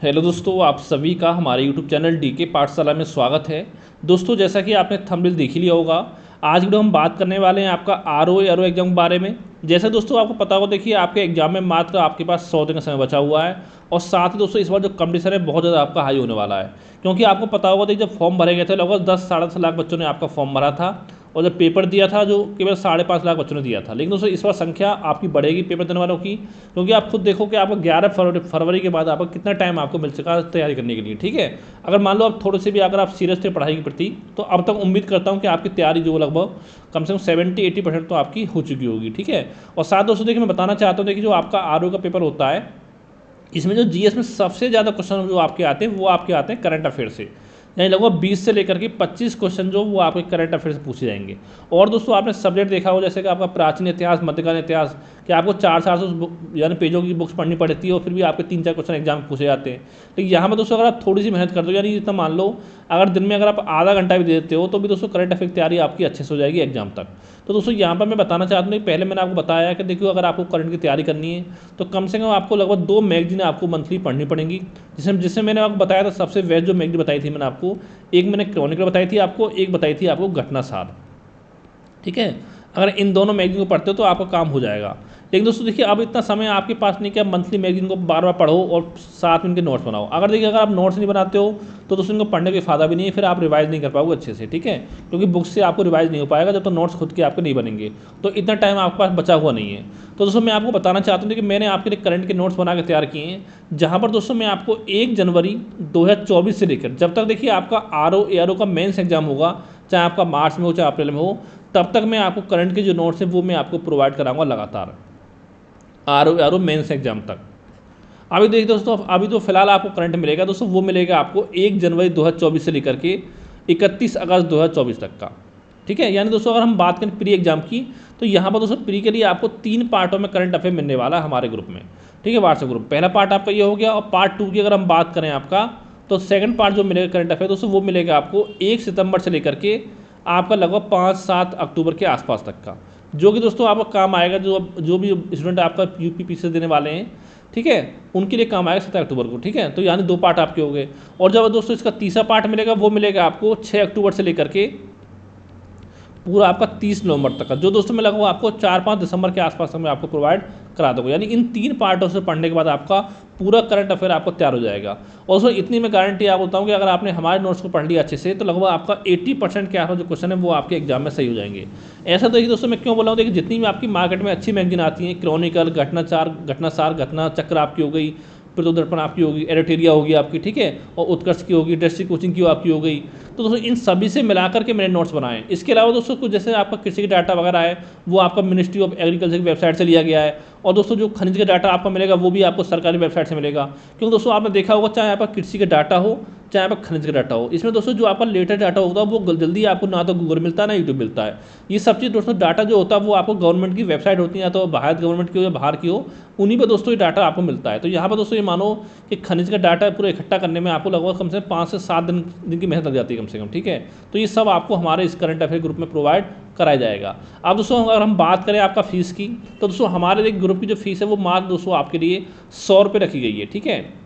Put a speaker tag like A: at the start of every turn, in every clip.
A: Hello दोस्तों, आप सभी का हमारे यूट्यूब चैनल डीके पाठशाला में स्वागत है। दोस्तों, जैसा कि आपने थंबनेल देख ही लिया होगा, आज वीडियो हम बात करने वाले हैं आपका आरओ एग्जाम के बारे में। जैसे दोस्तों आपको पता होगा, देखिए आपके एग्जाम में मात्र आपके पास 100 दिन का समय बचा हुआ है। और साथ ही दोस्तों इस बार जो कंपटीशन है बहुत ज़्यादा आपका हाई होने वाला है, क्योंकि आपको पता होगा देखिए जब फॉर्म भरे गए थे लगभग 10 साढ़े 10 लाख बच्चों ने आपका फॉर्म भरा था। और जब पेपर दिया था जो केवल 5.5 लाख बच्चों ने दिया था। लेकिन दोस्तों इस बार संख्या आपकी बढ़ेगी पेपर देने वालों की, क्योंकि आप खुद देखो कि आपको 11 फरवरी के बाद आपको कितना टाइम आपको मिल चुका है तैयारी करने के लिए। ठीक है, अगर मान लो आप थोड़े से भी अगर आप सीरियस थे पढ़ाई के प्रति, तो अब तक उम्मीद करता हूँ कि आपकी तैयारी जो लगभग कम से कम 70-80% तो आपकी हो चुकी होगी। ठीक है, और साथ दोस्तों देखिए मैं बताना चाहता हूँ, देखिए जो आपका आरओ का पेपर होता है, इसमें जो जीएस में सबसे ज़्यादा क्वेश्चन जो आपके आते हैं वो आपके आते हैं करंट अफेयर से। यानी लगभग 20 से लेकर के 25 क्वेश्चन जो वो आपके करंट अफेयर से पूछे जाएंगे। और दोस्तों आपने सब्जेक्ट देखा हो, जैसे कि आपका प्राचीन इतिहास, मध्यकालीन इतिहास, कि आपको 400 यानी पेजों की बुक्स पढ़नी पड़ती है और फिर भी आपके 3-4 क्वेश्चन एग्जाम में पूछे जाते हैं। लेकिन यहाँ पर दोस्तों अगर आप थोड़ी सी मेहनत कर दो, यानी जितना मान लो अगर दिन में अगर आप आधा घंटा भी दे देते हो, तो भी दोस्तों करंट अफेयर की तैयारी आपकी अच्छे से हो जाएगी एग्जाम तक। तो दोस्तों यहाँ पर मैं बताना चाहता हूँ कि पहले मैंने आपको बताया कि देखिए अगर आपको करंट की तैयारी करनी है तो कम से कम आपको लगभग 2 मैगजीन आपको मंथली पढ़नी पड़ेंगी। जिससे मैंने आपको बताया था, सबसे बेस्ट जो मैगजीन बताई थी मैंने आपको, एक मैंने क्रॉनिकल बताई थी आपको, एक बताई थी आपको घटनासार। ठीक है, अगर इन दोनों मैगजीन को पढ़ते हो तो आपका काम हो जाएगा। लेकिन दोस्तों देखिए अब इतना समय आपके पास नहीं कि आप मंथली मैगजीन को बार बार पढ़ो और साथ में इनके नोट्स बनाओ। अगर आप नोट्स नहीं बनाते हो तो दोस्तों इनको पढ़ने का फ़ायदा भी नहीं है, फिर आप रिवाइज नहीं कर पाओगे अच्छे से। ठीक है, क्योंकि बुक से आपको रिवाइज नहीं हो पाएगा जब तक नोट्स खुद के आपके नहीं बनेंगे। तो इतना टाइम आपके पास बचा हुआ नहीं है। तो दोस्तों मैं आपको बताना चाहता हूँ कि मैंने आपके लिए करंट के नोट्स बना के तैयार किए हैं, जहाँ पर दोस्तों मैं आपको 1 जनवरी 2024 से लेकर जब तक देखिए आपका आरओ का मेंस एग्जाम होगा, चाहे आपका मार्च में हो चाहे अप्रैल में हो, तब तक मैं आपको करंट के जो नोट्स हैं वो मैं आपको प्रोवाइड कराऊंगा लगातार आरओ मेंस एग्जाम तक। अभी देखिए दोस्तों, अभी तो फिलहाल आपको करंट मिलेगा दोस्तों, वो मिलेगा आपको 1 जनवरी 2024 से लेकर के 31 अगस्त 2024 तक का। ठीक है, यानी दोस्तों अगर हम बात करें प्री एग्जाम की, तो यहाँ पर दोस्तों प्री के लिए आपको 3 पार्टों में करंट अफेयर मिलने वाला है हमारे ग्रुप में। ठीक है, व्हाट्सएप ग्रुप पहला पार्ट आपका ये हो गया। और पार्ट 2 की अगर हम बात करें आपका, तो सेकंड पार्ट जो मिलेगा करंट अफेयर दोस्तों, वो मिलेगा आपको 1 सितंबर से लेकर के आपका लगभग 5-7 अक्टूबर के आसपास तक का, जो कि दोस्तों आपका काम आएगा। जो भी स्टूडेंट आपका यूपीपीसी देने वाले हैं, ठीक है, उनके लिए काम आएगा 7 अक्टूबर को। ठीक है, तो यानी 2 पार्ट आपके हो गए। और जब दोस्तों इसका तीसरा पार्ट मिलेगा, वो मिलेगा आपको 6 अक्टूबर से लेकर के पूरा आपका 30 नवंबर तक का, जो दोस्तों मैं लगभग आपको 4-5 दिसंबर के आसपास तक मैं आपको प्रोवाइड करा दूंगा। यानी इन 3 पार्टों से पढ़ने के बाद आपका पूरा करंट अफेयर आपको तैयार हो जाएगा। और उसमें इतनी मैं गारंटी आपको बताऊँ कि अगर आपने हमारे नोट्स को पढ़ लिया अच्छे से, तो लगभग आपका 80% के आसपास जो क्वेश्चन है वो आपके एग्जाम में सही हो जाएंगे। ऐसा तो देखिए दोस्तों मैं क्यों बोला हूँ, देखिए जितनी भी आपकी मार्केट में अच्छी मैगजीन आती हैं, क्रॉनिकल, घटनासार, घटना चक्र आपकी हो गई, प्रदर्पण आपकी होगी, एडिटोरिया होगी आपकी, ठीक है, और उत्कर्ष की होगी, दृष्टि कोचिंग की आपकी हो गई। तो दोस्तों इन सभी से मिलाकर के मैंने नोट्स बनाए। इसके अलावा दोस्तों कुछ जैसे आपका कृषि का डाटा वगैरह है, वो आपका मिनिस्ट्री ऑफ एग्रीकल्चर की वेबसाइट से लिया गया है। और दोस्तों जो खनिज का डाटा आपको मिलेगा वो भी आपको सरकारी वेबसाइट से मिलेगा। क्योंकि दोस्तों आपने देखा होगा, चाहे आपका कृषि का डाटा हो चाहे आपका खनिज का डाटा हो, इसमें दोस्तों जो आपका लेटेस्ट डाटा होता है वो जल्दी आपको ना तो गूगल मिलता है ना यूट्यूब मिलता है। ये सब चीज़ दोस्तों डाटा जो होता है वो आपको गवर्नमेंट की वेबसाइट होती है, या तो भारत गवर्नमेंट की हो या बाहर की हो, उन्हीं पर दोस्तों ये डाटा आपको मिलता है। तो यहाँ पर दोस्तों ये मानो कि खनिज का डाटा पूरा इकट्ठा करने में आपको लगभग कम से कम 5 से 7 दिन की मेहनत लग जाती है कम से कम। ठीक है, तो ये सब आपको हमारे इस करंट अफेयर ग्रुप में प्रोवाइड कराया जाएगा। अब दोस्तों अगर हम बात करें आपका फीस की, तो दोस्तों हमारे एक ग्रुप की जो फीस है वो मात्र दोस्तों आपके लिए 100 रुपये रखी गई है। ठीक है,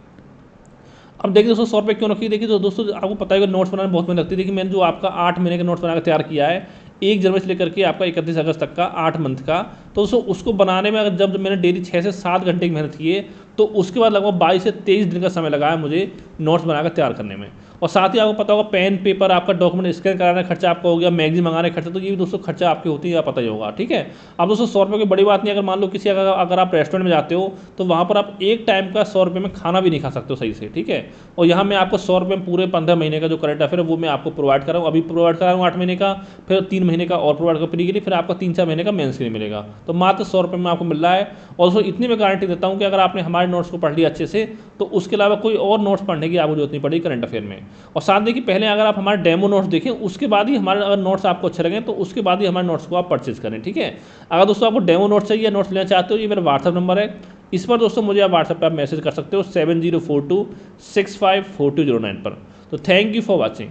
A: अब देखिए दोस्तों 100 रुपये क्यों रखी है, देखिए तो दोस्तों आपको पता है कि नोट्स बनाने में बहुत मेहनत लगती है। देखिए मैंने जो आपका 8 महीने का नोट्स बनाकर तैयार किया है, 1 जनवरी से लेकर के आपका 31 अगस्त तक का 8 मंथ का, तो दोस्तों उसको बनाने में अगर जब मैंने डेली 6 से 7 घंटे की मेहनत की है, तो उसके बाद लगभग 22 से 23 दिन का समय लगा है मुझे नोट्स बनाकर तैयार करने में। और साथ ही आपको पता होगा पेन पेपर आपका डॉक्यूमेंट स्कैन कराने का खर्चा आपका हो गया, मैगजीन मंगाने का खर्चा, तो ये भी दोस्तों खर्चा आपकी होती है, पता ही होगा। ठीक है, अब दोस्तों 100 रुपये की बड़ी बात नहीं। अगर मान लो किसी अगर आप रेस्टोरेंट में जाते हो, तो वहाँ पर आप एक टाइम का 100 रुपये में खाना भी नहीं खा सकते हो सही से। ठीक है, और यहाँ मैं आपको 100 रुपये में पूरे 15 महीने का जो करंट अफेयर है वो मैं आपको प्रोवाइड कर रहा हूँ। अभी प्रोवाइड करा रहा हूँ 8 महीने का, फिर 3 महीने का और प्रोवाइड कर प्री के लिए, फिर आपका 3-4 महीने का मेंस के लिए मिलेगा। तो मात्र 100 रुपये में आपको मिल रहा है। और दोस्तों इतनी मैं गारंटी देता हूँ कि अगर आपने हमारे नोट्स को पढ़ लिया अच्छे से, तो उसके अलावा कोई और नोट्स पढ़ने की आपको जरूरत नहीं पड़ेगी करंट अफेयर में। और साथ देखिए पहले अगर आप हमारे डेमो नोट्स देखें, उसके बाद ही हमारे अगर नोट्स आपको अच्छे लगे तो उसके बाद ही हमारे नोट्स को आप परचेज करें। ठीक है, अगर दोस्तों आपको डेमो नोट्स चाहिए, नोट्स लेना चाहते हो, ये मेरा व्हाट्सअप नंबर है, इस पर दोस्तों मुझे आप व्हाट्सएप पर आप मैसेज कर सकते हो 7042654209 पर। तो थैंक यू फॉर वॉचिंग।